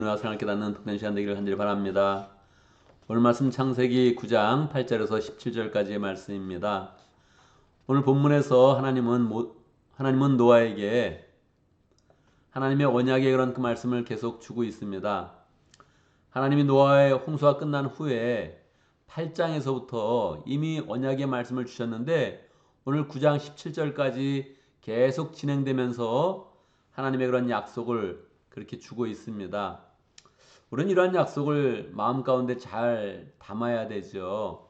생활 깨닫는 복된 시간 되기를 간절히 바랍니다. 오늘 말씀 창세기 9장 8절에서 17절까지의 말씀입니다. 오늘 본문에서 하나님은 노아에게 하나님의 언약의 그런 그 말씀을 계속 주고 있습니다. 하나님이 노아의 홍수가 끝난 후에 8장에서부터 이미 언약의 말씀을 주셨는데 오늘 9장 17절까지 계속 진행되면서 하나님의 그런 약속을 그렇게 주고 있습니다. 우리는 이러한 약속을 마음 가운데 잘 담아야 되죠.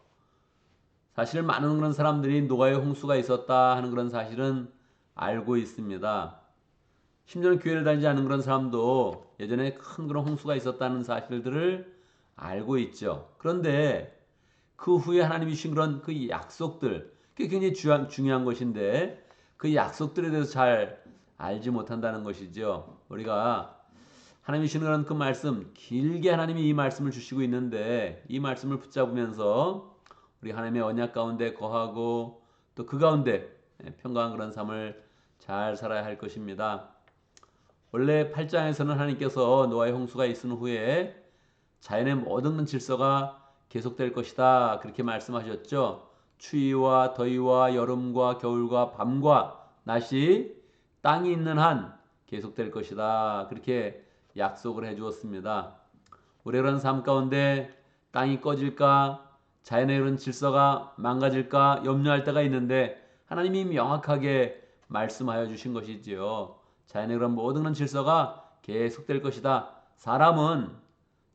사실 많은 그런 사람들이 노아의 홍수가 있었다 하는 그런 사실은 알고 있습니다. 심지어는 교회를 다니지 않는 그런 사람도 예전에 큰 그런 홍수가 있었다는 사실들을 알고 있죠. 그런데 그 후에 하나님이 주신 그런 그 약속들, 그게 굉장히 중요한 것인데 그 약속들에 대해서 잘 알지 못한다는 것이죠. 우리가 하나님이 주시는 그런 그 말씀, 길게 하나님이 이 말씀을 주시고 있는데 이 말씀을 붙잡으면서 우리 하나님의 언약 가운데 거하고 또 그 가운데 평강한 그런 삶을 잘 살아야 할 것입니다. 원래 8장에서는 하나님께서 노아의 홍수가 있은 후에 자연의 모든 질서가 계속될 것이다 그렇게 말씀하셨죠. 추위와 더위와 여름과 겨울과 밤과 낮이 땅이 있는 한 계속될 것이다 그렇게 약속을 해 주었습니다. 우리의 그런 삶 가운데 땅이 꺼질까 자연의 그런 질서가 망가질까 염려할 때가 있는데 하나님이 명확하게 말씀하여 주신 것이지요. 자연의 그런 모든 그런 질서가 계속될 것이다. 사람은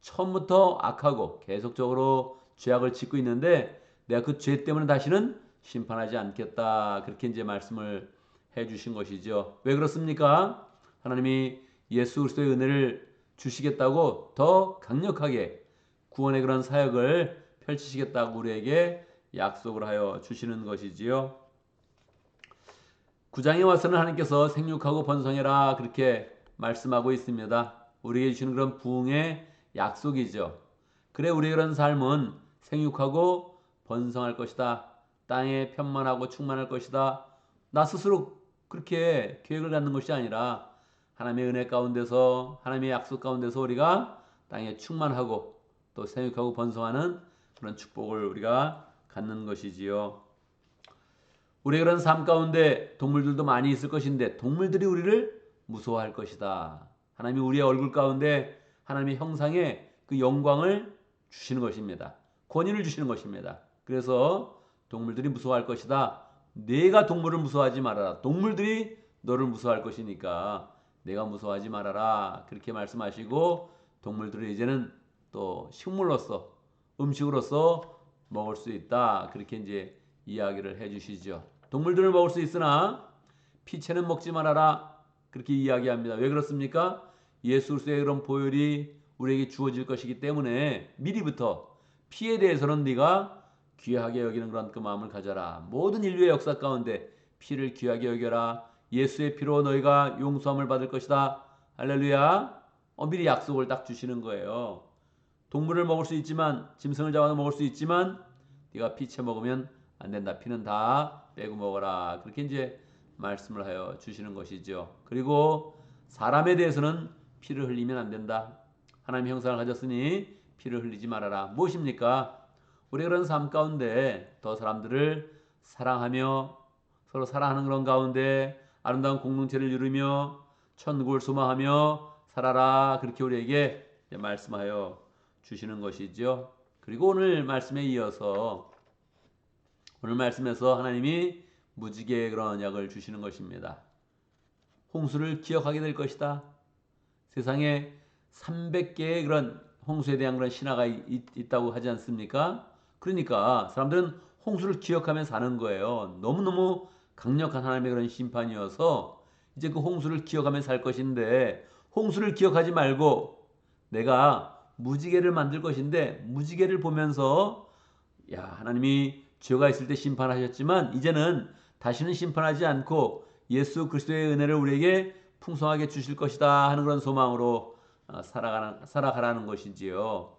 처음부터 악하고 계속적으로 죄악을 짓고 있는데 내가 그 죄 때문에 다시는 심판하지 않겠다. 그렇게 이제 말씀을 해 주신 것이죠. 왜 그렇습니까? 하나님이 예수 그리스도의 은혜를 주시겠다고 더 강력하게 구원의 그런 사역을 펼치시겠다고 우리에게 약속을 하여 주시는 것이지요. 9장에 와서는 하나님께서 생육하고 번성해라 그렇게 말씀하고 있습니다. 우리에게 주시는 그런 부흥의 약속이죠. 그래 우리의 그런 삶은 생육하고 번성할 것이다. 땅에 편만하고 충만할 것이다. 나 스스로 그렇게 계획을 갖는 것이 아니라 하나님의 은혜 가운데서 하나님의 약속 가운데서 우리가 땅에 충만하고 또 생육하고 번성하는 그런 축복을 우리가 갖는 것이지요. 우리의 그런 삶 가운데 동물들도 많이 있을 것인데 동물들이 우리를 무서워할 것이다. 하나님이 우리의 얼굴 가운데 하나님의 형상에 그 영광을 주시는 것입니다. 권위를 주시는 것입니다. 그래서 동물들이 무서워할 것이다. 내가 동물을 무서워하지 말아라. 동물들이 너를 무서워할 것이니까 내가 무서워하지 말아라. 그렇게 말씀하시고 동물들을 이제는 또 식물로서 음식으로서 먹을 수 있다. 그렇게 이제 이야기를 해 주시죠. 동물들을 먹을 수 있으나 피채는 먹지 말아라. 그렇게 이야기합니다. 왜 그렇습니까? 예수 그리스도의 그런 보혈이 우리에게 주어질 것이기 때문에 미리부터 피에 대해서는 네가 귀하게 여기는 그런 그 마음을 가져라. 모든 인류의 역사 가운데 피를 귀하게 여겨라. 예수의 피로 너희가 용서함을 받을 것이다. 할렐루야. 미리 약속을 딱 주시는 거예요. 동물을 먹을 수 있지만 짐승을 잡아서 먹을 수 있지만 네가 피채 먹으면 안 된다. 피는 다 빼고 먹어라. 그렇게 이제 말씀을 하여 주시는 것이죠. 그리고 사람에 대해서는 피를 흘리면 안 된다. 하나님의 형상을 가졌으니 피를 흘리지 말아라. 무엇입니까? 우리 그런 삶 가운데 더 사람들을 사랑하며 서로 사랑하는 그런 가운데 아름다운 공동체를 이루며 천국을 소망하며 살아라. 그렇게 우리에게 말씀하여 주시는 것이죠. 그리고 오늘 말씀에 이어서 오늘 말씀에서 하나님이 무지개의 그런 언약을 주시는 것입니다. 홍수를 기억하게 될 것이다. 세상에 300개의 그런 홍수에 대한 그런 신화가 있다고 하지 않습니까? 그러니까 사람들은 홍수를 기억하며 사는 거예요. 너무너무 강력한 하나님의 그런 심판이어서 이제 그 홍수를 기억하며 살 것인데 홍수를 기억하지 말고 내가 무지개를 만들 것인데 무지개를 보면서 야, 하나님이 죄가 있을 때 심판하셨지만 이제는 다시는 심판하지 않고 예수 그리스도의 은혜를 우리에게 풍성하게 주실 것이다 하는 그런 소망으로 살아가라는 것이지요.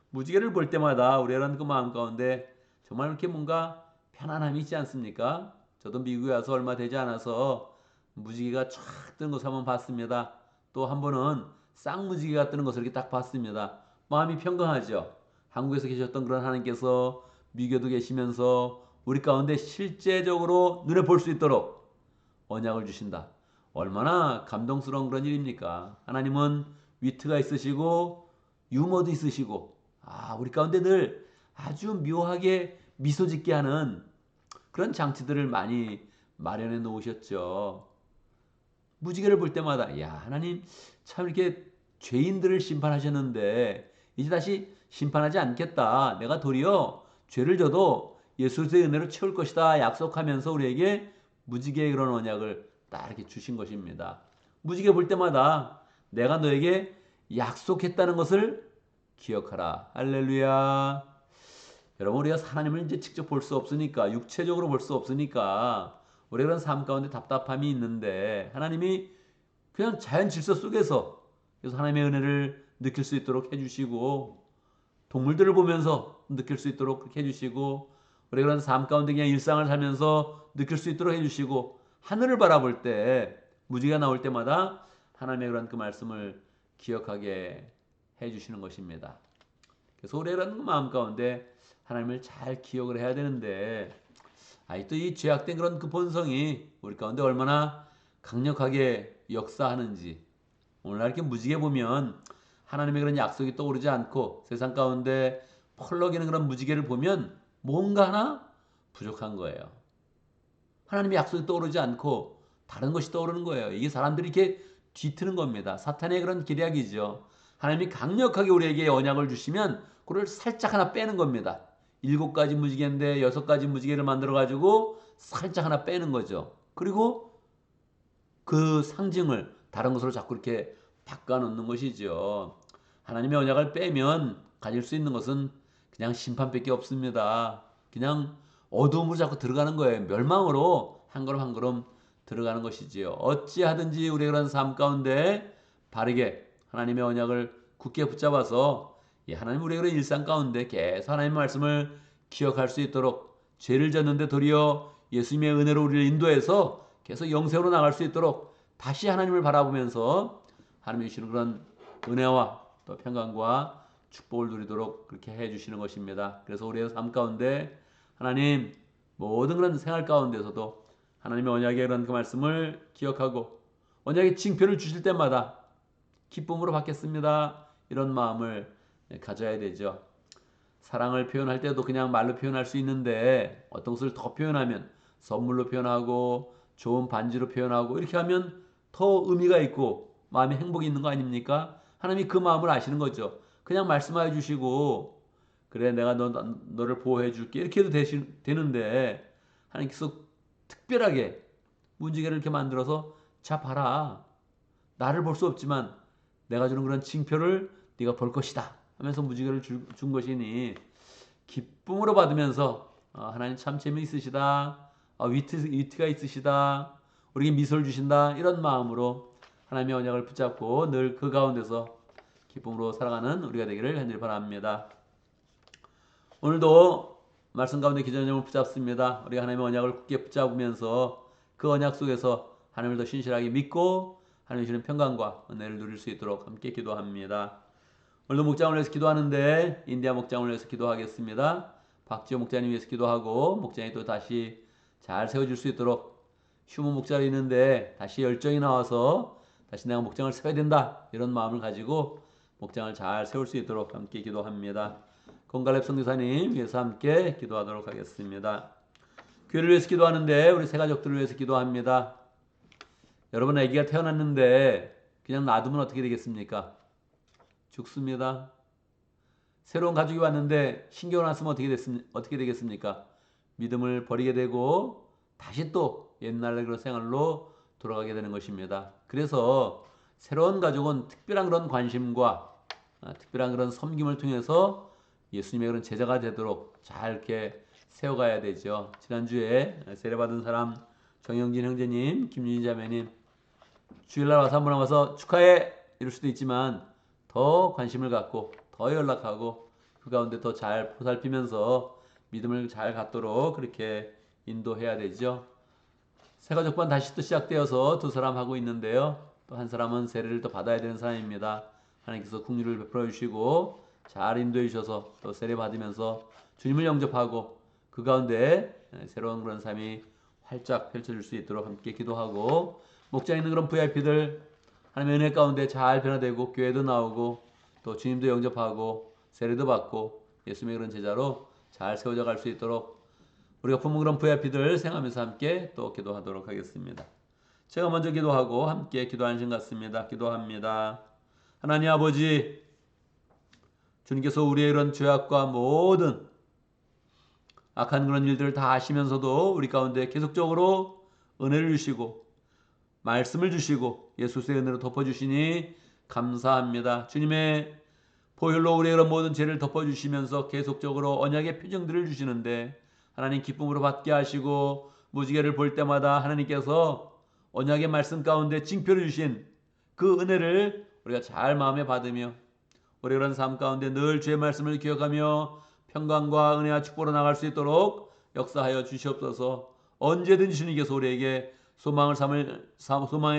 무지개를 볼 때마다 우리는 그 마음 가운데 정말 이렇게 뭔가 편안함이 있지 않습니까? 저도 미국에 와서 얼마 되지 않아서 무지개가 쫙 뜨는 것을 한번 봤습니다. 또 한 번은 쌍무지개가 뜨는 것을 이렇게 딱 봤습니다. 마음이 평강하죠. 한국에서 계셨던 그런 하나님께서 미국에도 계시면서 우리 가운데 실제적으로 눈에 볼 수 있도록 언약을 주신다. 얼마나 감동스러운 그런 일입니까? 하나님은 위트가 있으시고 유머도 있으시고 우리 가운데 늘 아주 묘하게 미소 짓게 하는 그런 장치들을 많이 마련해 놓으셨죠. 무지개를 볼 때마다 야 하나님 참 이렇게 죄인들을 심판하셨는데 이제 다시 심판하지 않겠다. 내가 도리어 죄를 져도 예수의 은혜로 채울 것이다 약속하면서 우리에게 무지개의 그런 언약을 딱 이렇게 주신 것입니다. 무지개 볼 때마다 내가 너에게 약속했다는 것을 기억하라. 할렐루야. 여러분 우리가 하나님을 이제 직접 볼 수 없으니까 육체적으로 볼 수 없으니까 우리 그런 삶 가운데 답답함이 있는데 하나님이 그냥 자연 질서 속에서 그래서 하나님의 은혜를 느낄 수 있도록 해주시고 동물들을 보면서 느낄 수 있도록 그렇게 해주시고 우리 그런 삶 가운데 그냥 일상을 살면서 느낄 수 있도록 해주시고 하늘을 바라볼 때 무지개가 나올 때마다 하나님의 그런 그 말씀을 기억하게 해주시는 것입니다. 그래서 우리 그런 마음 가운데 하나님을 잘 기억을 해야 되는데 또 이 죄악된 그런 그 본성이 우리 가운데 얼마나 강력하게 역사하는지 오늘날 이렇게 무지개 보면 하나님의 그런 약속이 떠오르지 않고 세상 가운데 펄럭이는 그런 무지개를 보면 뭔가 하나 부족한 거예요. 하나님의 약속이 떠오르지 않고 다른 것이 떠오르는 거예요. 이게 사람들이 이렇게 뒤트는 겁니다. 사탄의 그런 기략이죠. 하나님이 강력하게 우리에게 언약을 주시면 그걸 살짝 하나 빼는 겁니다. 7가지 무지개인데 6가지 무지개를 만들어 가지고 살짝 하나 빼는 거죠. 그리고 그 상징을 다른 것으로 자꾸 이렇게 바꿔 놓는 것이죠. 하나님의 언약을 빼면 가질 수 있는 것은 그냥 심판밖에 없습니다. 그냥 어두움으로 자꾸 들어가는 거예요. 멸망으로 한 걸음 한 걸음 들어가는 것이지요. 어찌하든지 우리의 그런 삶 가운데 바르게 하나님의 언약을 굳게 붙잡아서 하나님 우리의 그런 일상 가운데 계속 하나님의 말씀을 기억할 수 있도록 죄를 졌는데 도리어 예수님의 은혜로 우리를 인도해서 계속 영생으로 나갈 수 있도록 다시 하나님을 바라보면서 하나님이 주시는 그런 은혜와 또 평강과 축복을 누리도록 그렇게 해주시는 것입니다. 그래서 우리의 삶 가운데 하나님 모든 그런 생활 가운데서도 하나님의 언약의 그런 그 말씀을 기억하고 언약의 징표를 주실 때마다 기쁨으로 받겠습니다. 이런 마음을 가져야 되죠. 사랑을 표현할 때도 그냥 말로 표현할 수 있는데 어떤 것을 더 표현하면 선물로 표현하고 좋은 반지로 표현하고 이렇게 하면 더 의미가 있고 마음에 행복이 있는 거 아닙니까? 하나님이 그 마음을 아시는 거죠. 그냥 말씀하여 주시고 그래 내가 너를 보호해 줄게 이렇게 해도 되는데 하나님께서 특별하게 문지개를 이렇게 만들어서 자 봐라 나를 볼 수 없지만 내가 주는 그런 징표를 네가 볼 것이다 하면서 무지개를 준 것이니 기쁨으로 받으면서 하나님 참 재미있으시다 위트가 있으시다 우리에게 미소를 주신다 이런 마음으로 하나님의 언약을 붙잡고 늘 그 가운데서 기쁨으로 살아가는 우리가 되기를 간절히 바랍니다. 오늘도 말씀 가운데 기전점을 붙잡습니다. 우리가 하나님의 언약을 굳게 붙잡으면서 그 언약 속에서 하나님을 더 신실하게 믿고 하나님 주시는 평강과 은혜를 누릴 수 있도록 함께 기도합니다. 오늘도 목장을 위해서 기도하는데 인디아 목장을 위해서 기도하겠습니다. 박지호 목자님 위해서 기도하고 목장이 또 다시 잘 세워질 수 있도록 휴무 목자로 있는데 다시 열정이 나와서 다시 내가 목장을 세워야 된다 이런 마음을 가지고 목장을 잘 세울 수 있도록 함께 기도합니다. 건갈렙 선교사님 위해서 함께 기도하도록 하겠습니다. 교회를 위해서 기도하는데 우리 새 가족들을 위해서 기도합니다. 여러분 아기가 태어났는데 그냥 놔두면 어떻게 되겠습니까? 죽습니다. 새로운 가족이 왔는데 신경을 안 쓰면 어떻게 되겠습니까? 믿음을 버리게 되고 다시 또 옛날의 그런 생활로 돌아가게 되는 것입니다. 그래서 새로운 가족은 특별한 그런 관심과 특별한 그런 섬김을 통해서 예수님의 그런 제자가 되도록 잘 이렇게 세워가야 되죠. 지난주에 세례받은 사람 정영진 형제님, 김윤희 자매님 주일날 와서 한번 와서 축하해 이럴 수도 있지만 더 관심을 갖고 더 연락하고 그 가운데 더 잘 보살피면서 믿음을 잘 갖도록 그렇게 인도해야 되죠. 새가족반 다시 또 시작되어서 두 사람 하고 있는데요. 또 한 사람은 세례를 또 받아야 되는 사람입니다. 하나님께서 긍휼을 베풀어 주시고 잘 인도해 주셔서 또 세례 받으면서 주님을 영접하고 그 가운데 새로운 그런 삶이 활짝 펼쳐질 수 있도록 함께 기도하고, 목장에 있는 그런 VIP들 하나님의 은혜 가운데 잘 변화되고 교회도 나오고 또 주님도 영접하고 세례도 받고 예수님의 그런 제자로 잘 세워져 갈 수 있도록 우리가 품은 그런 VIP들 생각하면서 함께 또 기도하도록 하겠습니다. 제가 먼저 기도하고 함께 기도하는 것 같습니다. 기도합니다. 하나님 아버지, 주님께서 우리의 이런 죄악과 모든 악한 그런 일들을 다 아시면서도 우리 가운데 계속적으로 은혜를 주시고 말씀을 주시고 예수의 은혜로 덮어주시니 감사합니다. 주님의 보혈로 우리의 그런 모든 죄를 덮어주시면서 계속적으로 언약의 표정들을 주시는데 하나님 기쁨으로 받게 하시고 무지개를 볼 때마다 하나님께서 언약의 말씀 가운데 징표를 주신 그 은혜를 우리가 잘 마음에 받으며 우리 그런 삶 가운데 늘 주의 말씀을 기억하며 평강과 은혜와 축복으로 나갈 수 있도록 역사하여 주시옵소서. 언제든지 주님께서 우리에게 소망의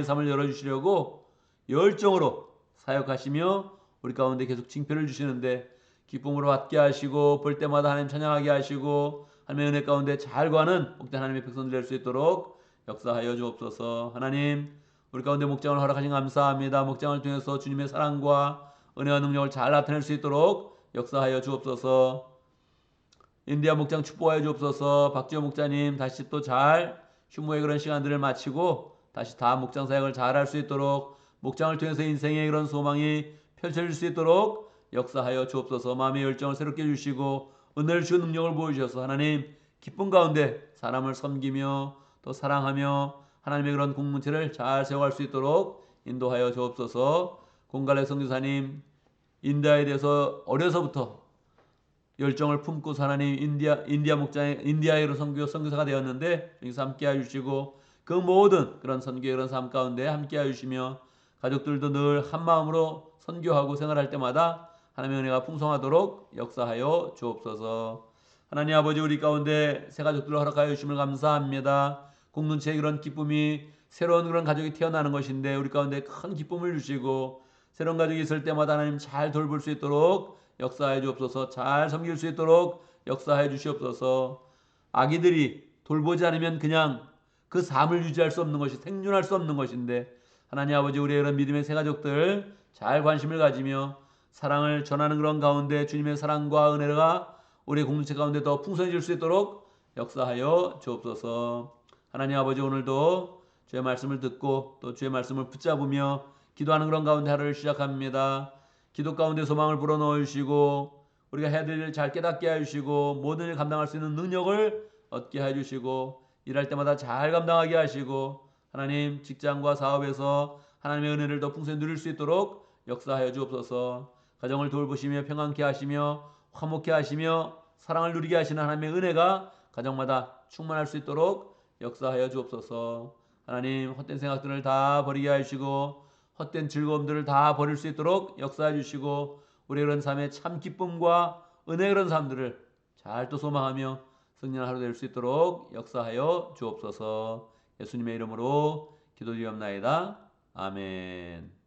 삶을 열어주시려고 열정으로 사역하시며 우리 가운데 계속 징표를 주시는데 기쁨으로 받게 하시고 볼 때마다 하나님 찬양하게 하시고 하나님의 은혜 가운데 잘 가는 복된 하나님의 백성들 될 수 있도록 역사하여 주옵소서. 하나님, 우리 가운데 목장을 허락하신 감사합니다. 목장을 통해서 주님의 사랑과 은혜와 능력을 잘 나타낼 수 있도록 역사하여 주옵소서. 인디아 목장 축복하여 주옵소서. 박지호 목자님 다시 또 잘 휴무의 그런 시간들을 마치고 다시 다 목장 사역을 잘 할 수 있도록 목장을 통해서 인생의 그런 소망이 펼쳐질 수 있도록 역사하여 주옵소서. 마음의 열정을 새롭게 해주시고 은혜를 주신 능력을 보여주셔서 하나님 기쁨 가운데 사람을 섬기며 또 사랑하며 하나님의 그런 공동체를 잘 세워갈 수 있도록 인도하여 주옵소서. 공갈래 선교사님, 인디아에 대해서 어려서부터 열정을 품고 하나님 인디아 목장에 인디아로 선교사가 되었는데 여기서 함께해 주시고 그 모든 그런 선교의 그런 삶 가운데 함께해 주시며 가족들도 늘 한 마음으로 선교하고 생활할 때마다 하나님의 은혜가 풍성하도록 역사하여 주옵소서. 하나님 아버지, 우리 가운데 새 가족들을 허락하여 주심을 감사합니다. 공동체의 그런 기쁨이 새로운 그런 가족이 태어나는 것인데 우리 가운데 큰 기쁨을 주시고 새로운 가족이 있을 때마다 하나님 잘 돌볼 수 있도록 역사해 주옵소서. 잘 섬길 수 있도록 역사해 주시옵소서. 아기들이 돌보지 않으면 그냥 그 삶을 유지할 수 없는 것이 생존할 수 없는 것인데 하나님 아버지, 우리의 그런 믿음의 새 가족들 잘 관심을 가지며 사랑을 전하는 그런 가운데 주님의 사랑과 은혜가 우리 공동체 가운데 더 풍성해질 수 있도록 역사하여 주옵소서. 하나님 아버지, 오늘도 주의 말씀을 듣고 또 주의 말씀을 붙잡으며 기도하는 그런 가운데 하루를 시작합니다. 기도 가운데 소망을 불어넣어 주시고 우리가 해야 될 일 잘 깨닫게 해주시고 모든 일 감당할 수 있는 능력을 얻게 해주시고 일할 때마다 잘 감당하게 하시고 하나님 직장과 사업에서 하나님의 은혜를 더 풍성히 누릴 수 있도록 역사하여 주옵소서. 가정을 돌보시며 평안케 하시며 화목케 하시며 사랑을 누리게 하시는 하나님의 은혜가 가정마다 충만할 수 있도록 역사하여 주옵소서. 하나님, 헛된 생각들을 다 버리게 하시고 헛된 즐거움들을 다 버릴 수 있도록 역사해 주시고 우리의 그런 삶의 참 기쁨과 은혜의 그런 삶들을 잘 또 소망하며 승리하는 하루 될 수 있도록 역사하여 주옵소서. 예수님의 이름으로 기도드리옵나이다. 아멘.